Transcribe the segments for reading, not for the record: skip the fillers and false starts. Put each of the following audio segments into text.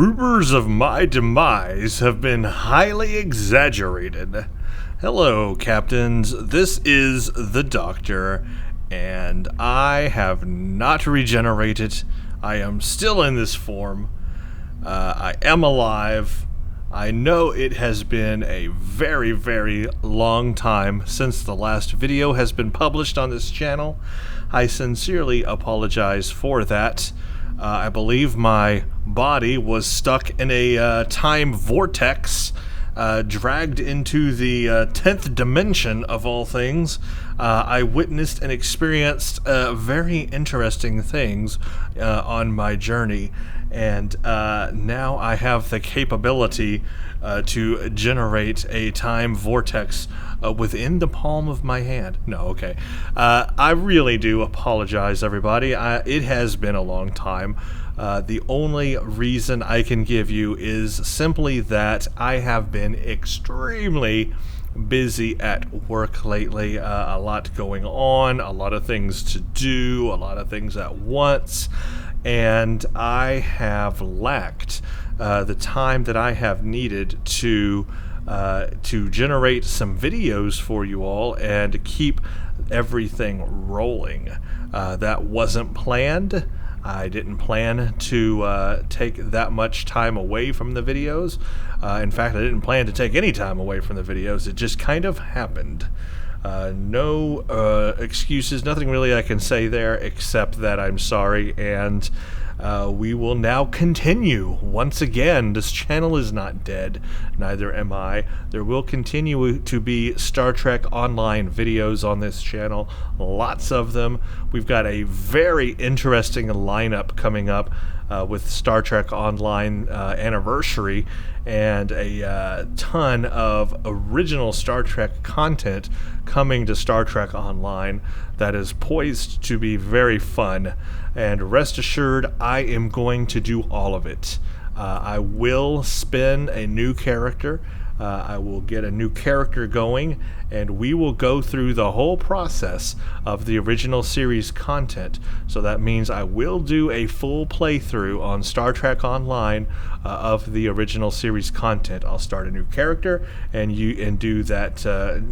Rumors of my demise have been highly exaggerated. Hello, captains. This is the Doctor, and I have not regenerated. I am still in this form. I am alive. I know it has been a very, very long time since the last video has been published on this channel. I sincerely apologize for that. I believe my body was stuck in a time vortex, dragged into the 10th dimension of all things. I witnessed and experienced very interesting things on my journey, and now I have the capability to generate a time vortex within the palm of my hand. No, okay. I really do apologize, everybody. It has been a long time. The only reason I can give you is simply that I have been extremely busy at work lately. A lot going on, a lot of things to do, a lot of things at once, and I have lacked the time that I have needed to generate some videos for you all and keep everything rolling. That wasn't planned. I didn't plan to take that much time away from the videos. In fact, I didn't plan to take any time away from the videos. It just kind of happened. No excuses, nothing really I can say there except that I'm sorry, and we will now continue. Once again, this channel is not dead, neither am I. There will continue to be Star Trek Online videos on this channel, lots of them. We've got a very interesting lineup coming up with Star Trek Online anniversary, and a ton of original Star Trek content coming to Star Trek Online that is poised to be very fun. And rest assured, I am going to do all of it. I will spin a new character. I will get a new character going, and we will go through the whole process of the original series content. So that means I will do a full playthrough on Star Trek Online of the original series content. I'll start a new character and do that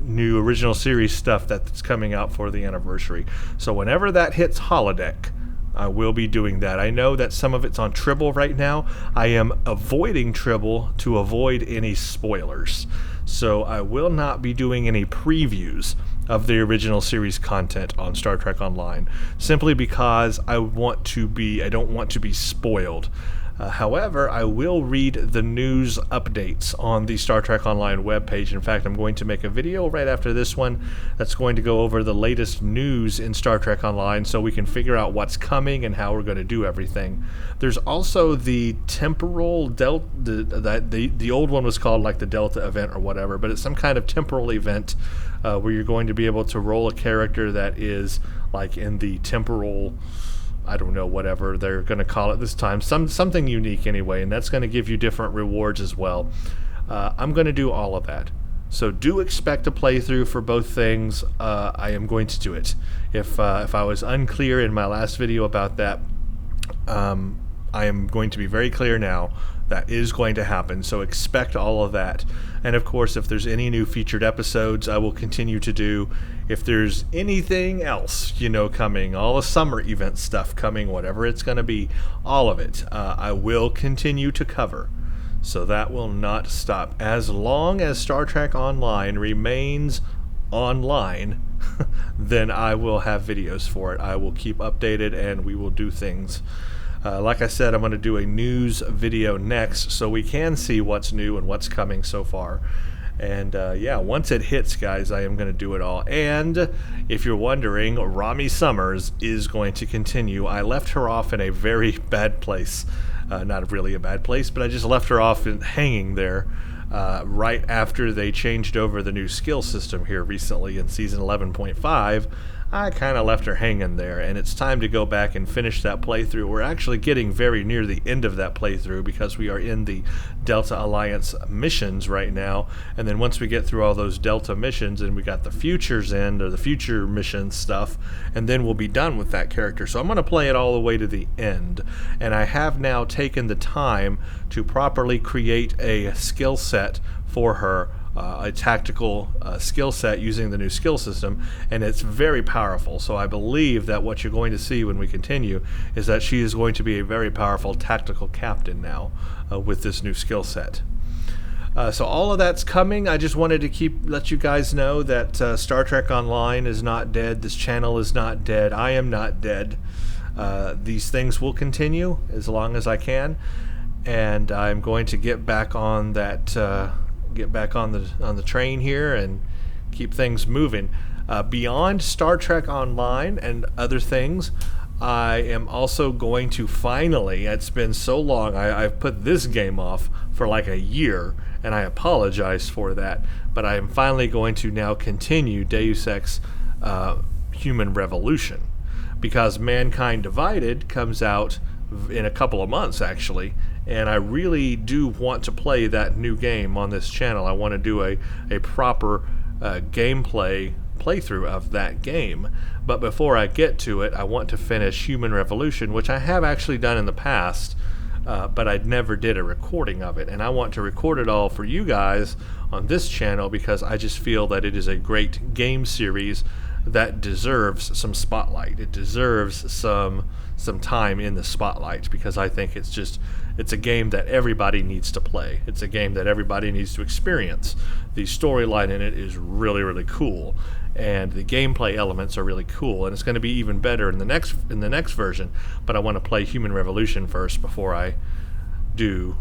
new original series stuff that's coming out for the anniversary. So whenever that hits holodeck, I will be doing that. I know that some of it's on Tribble right now. I am avoiding Tribble to avoid any spoilers. So I will not be doing any previews of the original series content on Star Trek Online, simply because I don't want to be spoiled. However, I will read the news updates on the Star Trek Online webpage. In fact, I'm going to make a video right after this one that's going to go over the latest news in Star Trek Online so we can figure out what's coming and how we're going to do everything. There's also the temporal Delta, the old one was called like the Delta event or whatever, but it's some kind of temporal event where you're going to be able to roll a character that is like in the temporal, I don't know, whatever they're going to call it this time. Something unique anyway, and that's going to give you different rewards as well. I'm going to do all of that. So do expect a playthrough for both things. I am going to do it. If I was unclear in my last video about that, I am going to be very clear now. That is going to happen, so expect all of that. And of course, if there's any new featured episodes, I will continue to do. If there's anything else, coming, all the summer event stuff coming, whatever it's going to be, all of it, I will continue to cover. So that will not stop. As long as Star Trek Online remains online, then I will have videos for it. I will keep updated, and we will do things. Like I said, I'm going to do a news video next so we can see what's new and what's coming so far. And yeah, once it hits, guys, I am going to do it all. And if you're wondering, Rami Summers is going to continue. I left her off in a very bad place. Not really a bad place, but I just left her off hanging there. right after they changed over the new skill system here recently in Season 11.5, I kind of left her hanging there, and it's time to go back and finish that playthrough. We're actually getting very near the end of that playthrough because we are in the Delta Alliance missions right now, and then once we get through all those Delta missions and we got the Futures End or the future mission stuff, and then we'll be done with that character. So I'm going to play it all the way to the end, and I have now taken the time to properly create a skill set for her, a tactical skill set using the new skill system, and it's very powerful. So I believe that what you're going to see when we continue is that she is going to be a very powerful tactical captain now with this new skill set. So all of that's coming. I just wanted to let you guys know that Star Trek Online is not dead. This channel is not dead. I am not dead. These things will continue as long as I can, and I'm going to get back on that. Get back on the train here and keep things moving. Beyond Star Trek Online and other things, I am also going to finally, it's been so long, I've put this game off for like a year, and I apologize for that, but I am finally going to now continue Deus Ex Human Revolution, because Mankind Divided comes out in a couple of months actually, and I really do want to play that new game on this channel. I want to do a proper gameplay playthrough of that game. But before I get to it, I want to finish Human Revolution, which I have actually done in the past, but I never did a recording of it. And I want to record it all for you guys on this channel because I just feel that it is a great game series that deserves some spotlight. It deserves some time in the spotlight because I think it's a game that everybody needs to play. It's a game that everybody needs to experience. The storyline in it is really, really cool, and the gameplay elements are really cool, and it's going to be even better in the next version. But I want to play Human Revolution first before I do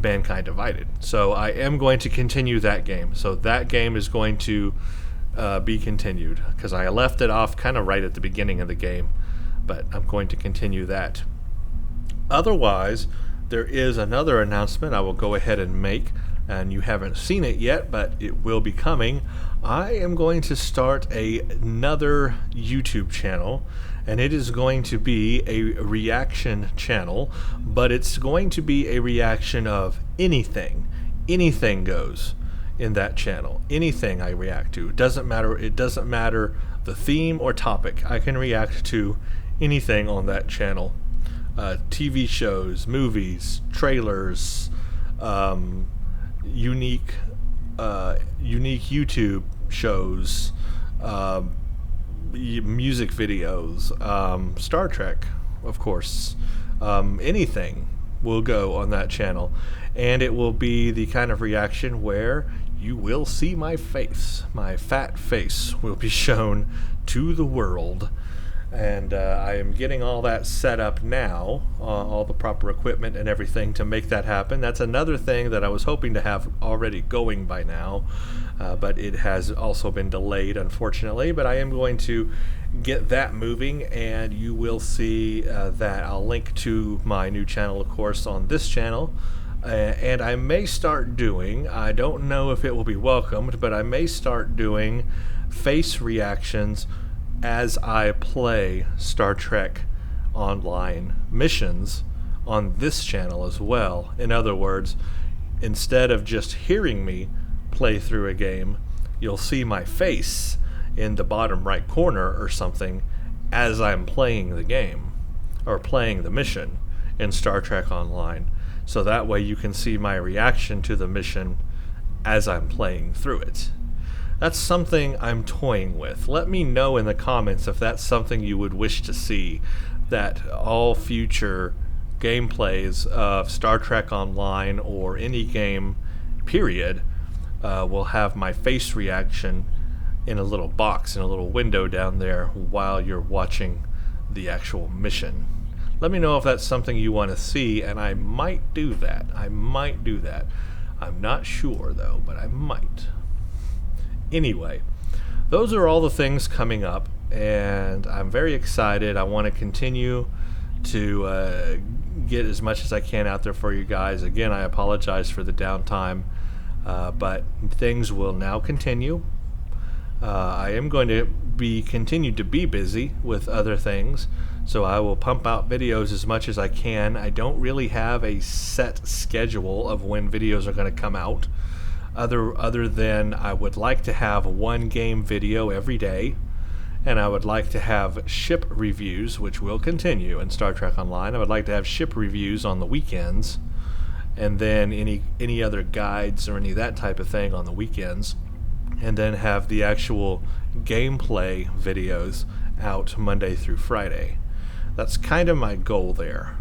Mankind Divided. So I am going to continue that game. So that game is going to be continued because I left it off kind of right at the beginning of the game, but I'm going to continue that. Otherwise, there is another announcement I will go ahead and make, and you haven't seen it yet, but it will be coming. I am going to start another YouTube channel, and it is going to be a reaction channel, but it's going to be a reaction of anything. Anything goes in that channel. Anything I react to. It doesn't matter the theme or topic. I can react to anything on that channel. TV shows, movies, trailers, unique YouTube shows, music videos, Star Trek, of course. Anything will go on that channel, and it will be the kind of reaction where you will see my face. My fat face will be shown to the world. And I am getting all that set up now, all the proper equipment and everything to make that happen. That's another thing that I was hoping to have already going by now, but it has also been delayed, unfortunately. But I am going to get that moving, and you will see that. I'll link to my new channel, of course, on this channel. And I may start doing, I don't know if it will be welcomed, but I may start doing face reactions as I play Star Trek Online missions on this channel as well. In other words, instead of just hearing me play through a game, you'll see my face in the bottom right corner or something as I'm playing the game or playing the mission in Star Trek Online. So that way you can see my reaction to the mission as I'm playing through it. That's something I'm toying with. Let me know in the comments if that's something you would wish to see, that all future gameplays of Star Trek Online or any game, period, will have my face reaction in a little box, in a little window down there while you're watching the actual mission. Let me know if that's something you want to see, and I might do that. I'm not sure, though, but I might. Anyway, those are all the things coming up, and I'm very excited. I want to continue to get as much as I can out there for you guys. Again, I apologize for the downtime, but things will now continue. I am going to continue to be busy with other things, so I will pump out videos as much as I can. I don't really have a set schedule of when videos are going to come out, other than I would like to have one game video every day, and I would like to have ship reviews, which will continue in Star Trek Online. I would like to have ship reviews on the weekends, and then any other guides or any of that type of thing on the weekends, and then have the actual gameplay videos out Monday through Friday. That's kind of my goal there.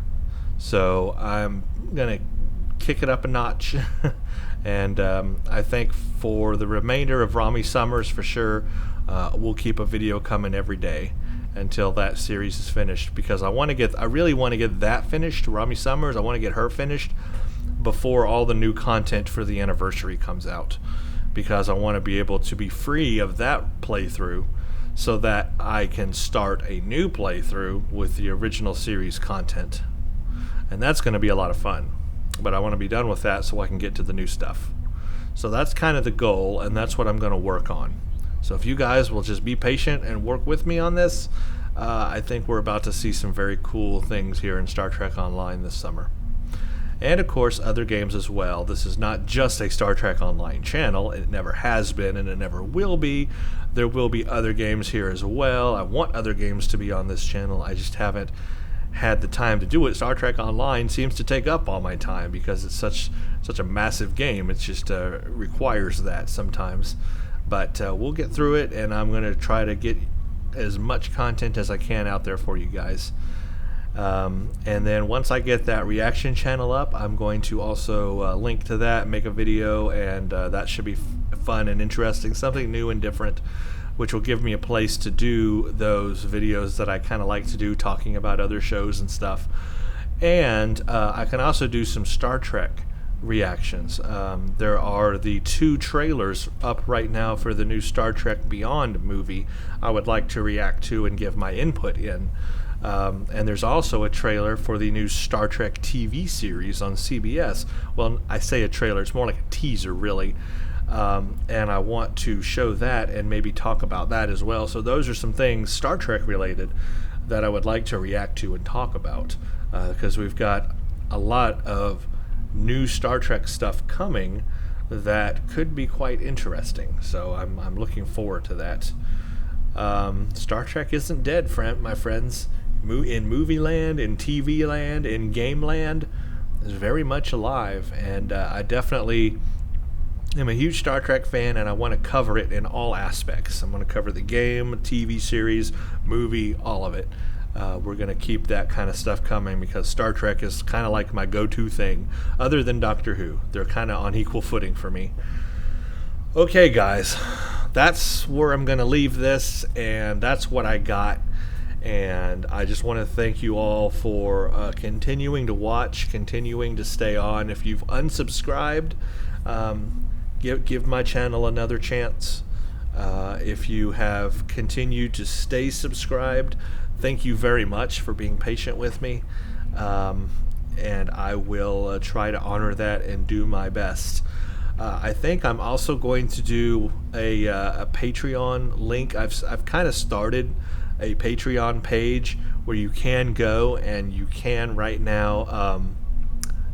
So I'm going to kick it up a notch. And I think for the remainder of Rami Summers, for sure, we'll keep a video coming every day until that series is finished, because I really want to get that finished, Rami Summers. I want to get her finished before all the new content for the anniversary comes out, because I want to be able to be free of that playthrough so that I can start a new playthrough with the original series content. And that's going to be a lot of fun. But I want to be done with that so I can get to the new stuff. So that's kind of the goal, and that's what I'm going to work on. So if you guys will just be patient and work with me on this, I think we're about to see some very cool things here in Star Trek Online this summer. And of course, other games as well. This is not just a Star Trek Online channel. It never has been, and it never will be. There will be other games here as well. I want other games to be on this channel. I just haven't had the time to do it. Star Trek Online seems to take up all my time because it's such a massive game. It just requires that sometimes. But we'll get through it, and I'm going to try to get as much content as I can out there for you guys. And then once I get that reaction channel up, I'm going to also link to that, make a video, and that should be fun and interesting, something new and different, which will give me a place to do those videos that I kind of like to do, talking about other shows and stuff. And I can also do some Star Trek reactions. There are the 2 trailers up right now for the new Star Trek Beyond movie I would like to react to and give my input in. And there's also a trailer for the new Star Trek TV series on CBS. Well, I say a trailer, it's more like a teaser, really. And I want to show that and maybe talk about that as well. So those are some things Star Trek related that I would like to react to and talk about, because we've got a lot of new Star Trek stuff coming that could be quite interesting. So I'm looking forward to that. Star Trek isn't dead, my friends. In movie land, in TV land, in game land, is very much alive, and I definitely am a huge Star Trek fan, and I want to cover it in all aspects. I'm going to cover the game, TV series, movie, all of it. We're going to keep that kind of stuff coming because Star Trek is kind of like my go-to thing, other than Doctor Who. They're kind of on equal footing for me. Okay, guys, that's where I'm going to leave this, and that's what I got. And I just want to thank you all for continuing to watch, continuing to stay on. If you've unsubscribed, give my channel another chance. If you have continued to stay subscribed, thank you very much for being patient with me. And I will try to honor that and do my best. I think I'm also going to do a Patreon link. I've kind of started a Patreon page where you can go and you can right now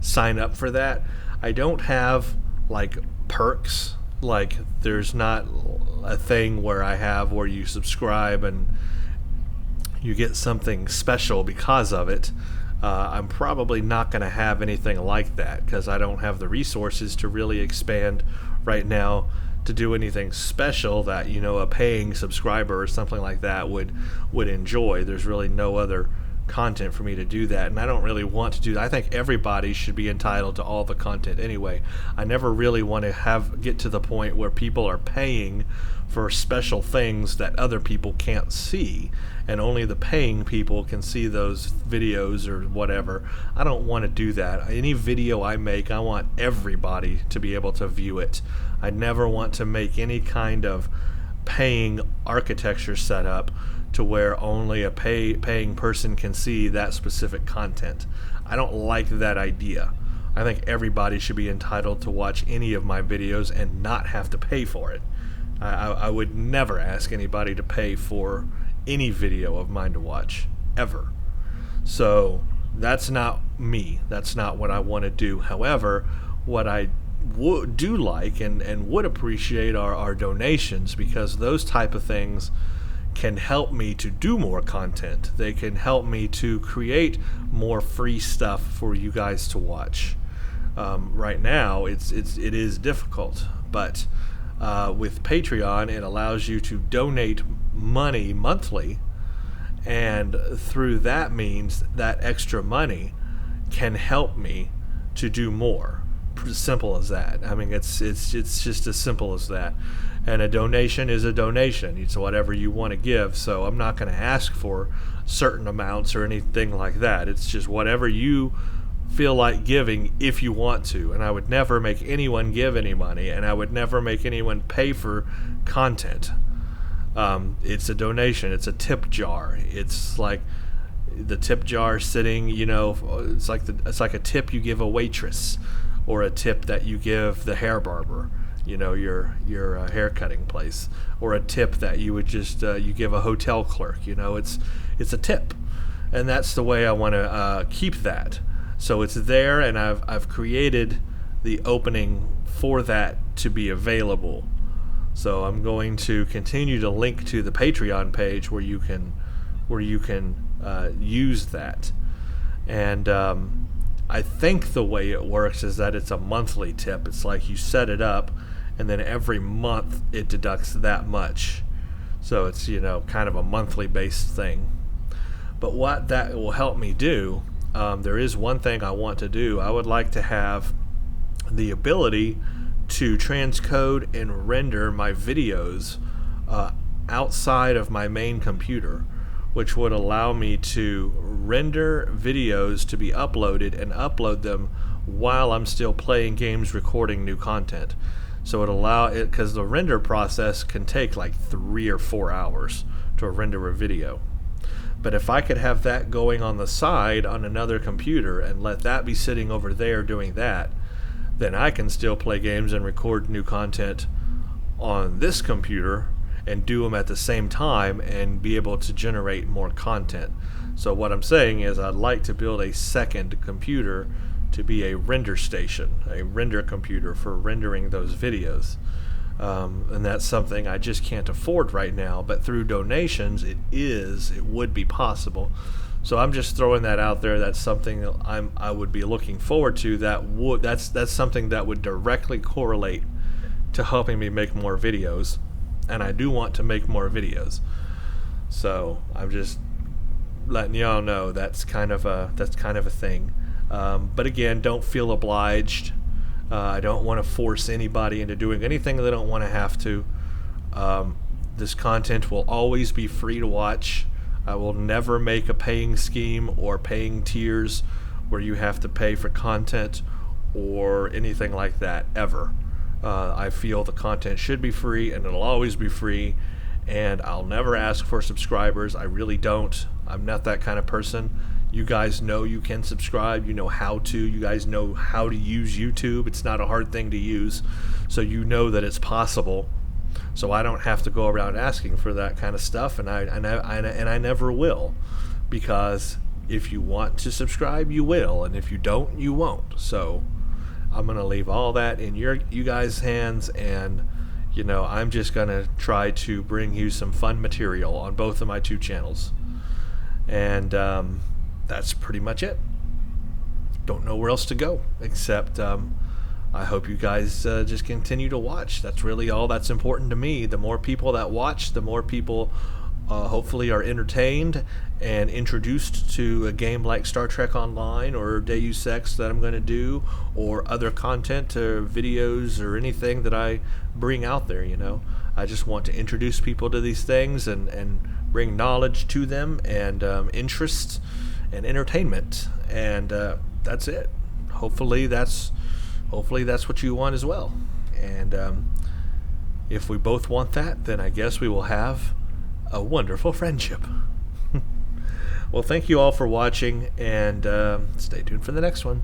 sign up for that. I don't have like perks, like there's not a thing where you subscribe and you get something special because of it. I'm probably not going to have anything like that because I don't have the resources to really expand right now to do anything special that, you know, a paying subscriber or something like that would enjoy. There's really no other content for me to do that, and I don't really want to do that. I think everybody should be entitled to all the content anyway. I never really want to get to the point where people are paying for special things that other people can't see, and only the paying people can see those videos or whatever. I don't want to do that. Any video I make, I want everybody to be able to view it. I never want to make any kind of paying architecture setup to where only a paying person can see that specific content. I don't like that idea. I think everybody should be entitled to watch any of my videos and not have to pay for it. I would never ask anybody to pay for any video of mine to watch, ever. So that's not me. That's not what I want to do. However, what I do like and would appreciate are donations, because those type of things can help me to do more content. They can help me to create more free stuff for you guys to watch. Right now, it is difficult, but with Patreon, it allows you to donate money monthly, and through that means that extra money can help me to do more. Simple as that. I mean, it's just as simple as that. And a donation is a donation. It's whatever you want to give. So I'm not going to ask for certain amounts or anything like that. It's just whatever you feel like giving if you want to. And I would never make anyone give any money, and I would never make anyone pay for content. It's a donation. It's a tip jar. It's like the tip jar sitting, it's like a tip you give a waitress, or a tip that you give the hair barber, your hair cutting place, or a tip that you would just you give a hotel clerk. It's a tip, and that's the way I want to keep that. So it's there, and I've created the opening for that to be available. So I'm going to continue to link to the Patreon page where you can use that. And I think the way it works is that it's a monthly tip. It's like you set it up, and then every month it deducts that much. So it's kind of a monthly based thing. But what that will help me do, there is one thing I want to do. I would like to have the ability to transcode and render my videos outside of my main computer, which would allow me to render videos to be uploaded and upload them while I'm still playing games, recording new content. So because the render process can take like 3 or 4 hours to render a video. But if I could have that going on the side on another computer and let that be sitting over there doing that, then I can still play games and record new content on this computer and do them at the same time and be able to generate more content. So what I'm saying is I'd like to build a second computer to be a render station, a render computer for rendering those videos. And that's something I just can't afford right now, but through donations it would be possible. So I'm just throwing that out there. That's something that I would be looking forward to. That's something that would directly correlate to helping me make more videos, and I do want to make more videos. So I'm just letting y'all know that's kind of a thing. But again, don't feel obliged. I don't want to force anybody into doing anything they don't want to have to. This content will always be free to watch. I will never make a paying scheme or paying tiers where you have to pay for content or anything like that, ever. I feel the content should be free, and it'll always be free, and I'll never ask for subscribers. I really don't. I'm not that kind of person. You guys know you can subscribe. You know how to. You guys know how to use YouTube. It's not a hard thing to use, so you know that it's possible. So I don't have to go around asking for that kind of stuff, and I never will, because if you want to subscribe, you will, and if you don't, you won't. So I'm gonna leave all that in you guys' hands, and I'm just gonna try to bring you some fun material on both of my 2 channels, and that's pretty much it. Don't know where else to go except I hope you guys just continue to watch. That's really all that's important to me. The more people that watch, the more people hopefully are entertained and introduced to a game like Star Trek Online or Deus Ex that I'm going to do, or other content or videos or anything that I bring out there. I just want to introduce people to these things and bring knowledge to them, and interest and entertainment, and that's it. Hopefully that's what you want as well. And if we both want that, then I guess we will have a wonderful friendship. Well, thank you all for watching, and stay tuned for the next one.